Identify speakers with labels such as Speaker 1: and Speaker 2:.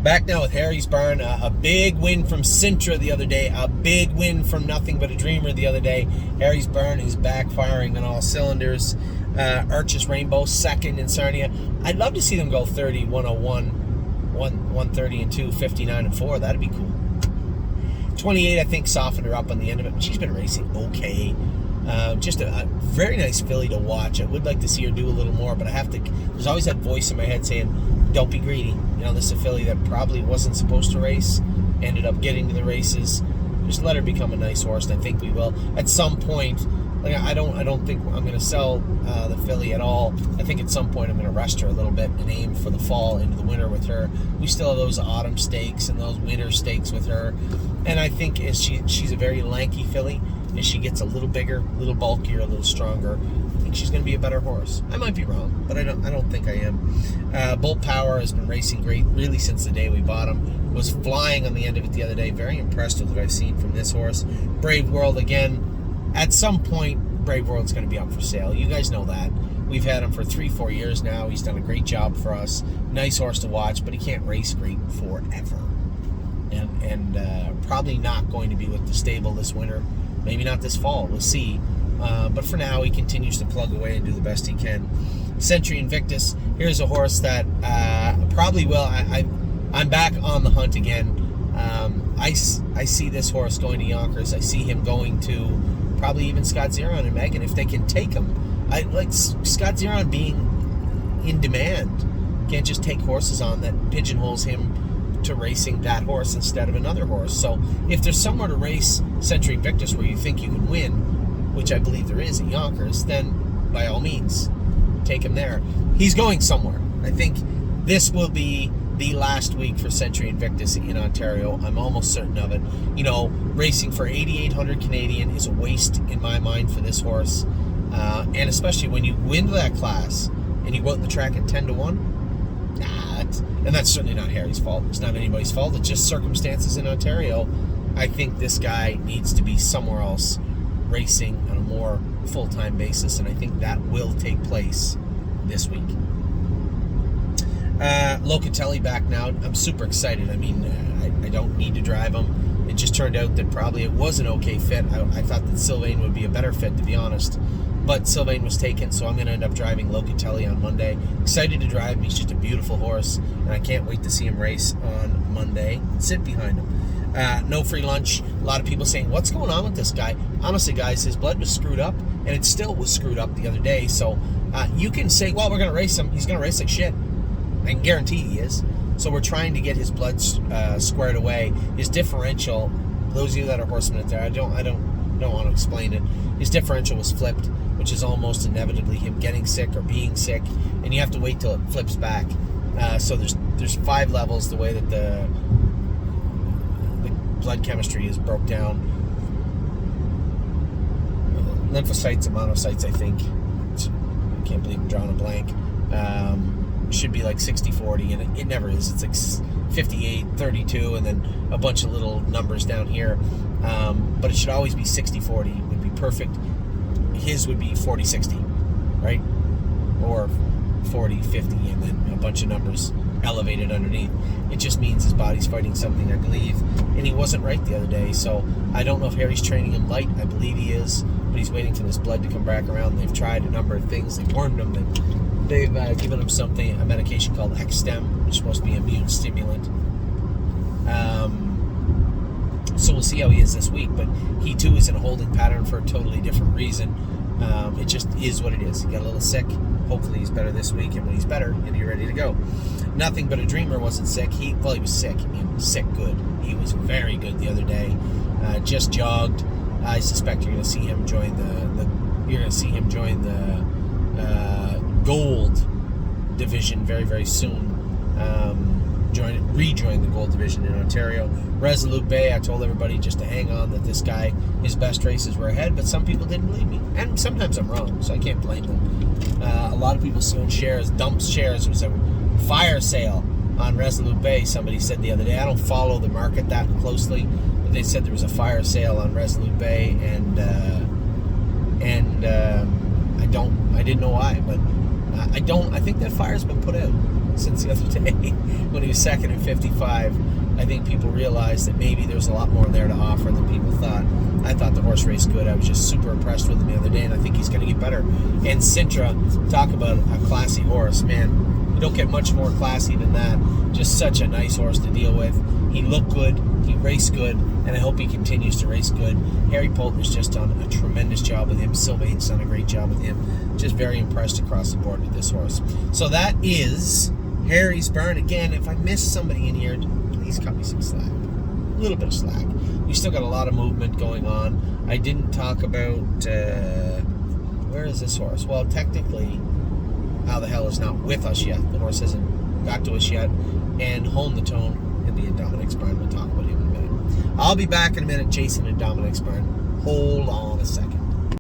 Speaker 1: Back now with Harry's Barn. A big win from Sintra the other day. A big win from Nothing But a Dreamer the other day. Harry's Barn is back firing on all cylinders. Arches Rainbow, second in Sarnia. I'd love to see them go 30, 101, 130 and 2, 59 and 4. That'd be cool. 28, I think, softened her up on the end of it. She's been racing okay. Just a very nice filly to watch. I would like to see her do a little more, but I have to. There's always that voice in my head saying, "Don't be greedy." You know, this is a filly that probably wasn't supposed to race, ended up getting to the races. Just let her become a nice horse, and I think we will at some point. Like I don't think I'm going to sell the filly at all. I think at some point I'm going to rest her a little bit and aim for the fall into the winter with her. We still have those autumn stakes and those winter stakes with her, and I think as she's a very lanky filly. As she gets a little bigger, a little bulkier, a little stronger, I think she's going to be a better horse. I might be wrong, but I don't think I am. Bolt Power has been racing great really since the day we bought him. Was flying on the end of it the other day. Very impressed with what I've seen from this horse. Brave World, again, at some point, Brave World's going to be up for sale. You guys know that. We've had him for 3-4 years now. He's done a great job for us. Nice horse to watch, but he can't race great forever. And probably not going to be with the stable this winter. Maybe not this fall. We'll see. But for now, he continues to plug away and do the best he can. Century Invictus. Here's a horse that probably will. I'm back on the hunt again. I see this horse going to Yonkers. I see him going to probably even Scott Zeron and Megan if they can take him. I like Scott Zeron being in demand. Can't just take horses on that pigeonholes him to racing that horse instead of another horse. So if there's somewhere to race Century Invictus where you think you can win, which I believe there is at Yonkers, then by all means take him there. He's going somewhere. I think this will be the last week for Century Invictus in Ontario. I'm almost certain of it. You know, racing for 8,800 Canadian is a waste in my mind for this horse, and especially when you win that class and you go out the track at 10-1. And that's certainly not Harry's fault. It's not anybody's fault. It's just circumstances in Ontario. I think this guy needs to be somewhere else racing on a more full-time basis, and I think that will take place this week. Locatelli back now. I'm super excited. I mean, I don't need to drive him. It just turned out that probably it was an okay fit. I thought that Sylvain would be a better fit, to be honest. But Sylvain was taken, so I'm going to end up driving Locatelli on Monday. Excited to drive him. He's just a beautiful horse, and I can't wait to see him race on Monday and sit behind him. No free lunch. A lot of people saying, what's going on with this guy? Honestly, guys, his blood was screwed up, and it still was screwed up the other day. So you can say, well, we're going to race him. He's going to race like shit. I can guarantee he is. So we're trying to get his blood squared away. His differential, those of you that are horsemen out there, I don't want to explain it. His differential was flipped, which is almost inevitably him getting sick or being sick, and you have to wait till it flips back. So there's 5 levels the way that the blood chemistry is broke down. Lymphocytes and monocytes, I think. I can't believe I'm drawing a blank. Should be like 60-40, and it never is. It's like 58-32, and then a bunch of little numbers down here. But it should always be 60-40. It would be perfect. His would be 40-60, right? Or 40-50, and then a bunch of numbers elevated underneath. It just means his body's fighting something, I believe, and he wasn't right the other day. So I don't know if Harry's training him light. I believe he is, but he's waiting for this blood to come back around. They've tried a number of things. They've warned him. They've given him a medication called Xstem, which is supposed to be an immune stimulant. So we'll see how he is this week, but he too is in a holding pattern for a totally different reason. It just is what it is. He got a little sick. Hopefully he's better this week, and when he's better, he'll be ready to go. Nothing But a Dreamer wasn't sick. He was sick. He was sick good. He was very good the other day. Just jogged. I suspect you're going to see him join the gold division very, very soon. Rejoin the gold division in Ontario. Resolute Bay, I told everybody just to hang on, that this guy, his best races were ahead, but some people didn't believe me. And sometimes I'm wrong, so I can't blame them. A lot of people sold shares, dumped shares. There was a fire sale on Resolute Bay, somebody said the other day. I don't follow the market that closely, but they said there was a fire sale on Resolute Bay, and I didn't know why, but I think that fire's been put out. since the other day when he was second in 55. I think people realized that maybe there's a lot more there to offer than people thought. I thought the horse raced good. I was just super impressed with him the other day, and I think he's going to get better. And Sintra, talk about a classy horse, man. You don't get much more classy than that. Just such a nice horse to deal with. He looked good, he raced good, and I hope he continues to race good. Harry Poulter's just done a tremendous job with him. Sylvain's done a great job with him. Just very impressed across the board with this horse. So that is Harry's Burn. Again, if I missed somebody in here, please cut me some slack. A little bit of slack. We still got a lot of movement going on. I didn't talk about where is this horse? Well, technically, How the Hell is not with us yet. The horse hasn't got to us yet. And Hone the Tone, he'll be in Dominic's barn. We'll talk about him in a minute. I'll be back in a minute, Jason and Dominic's barn. Hold on a second.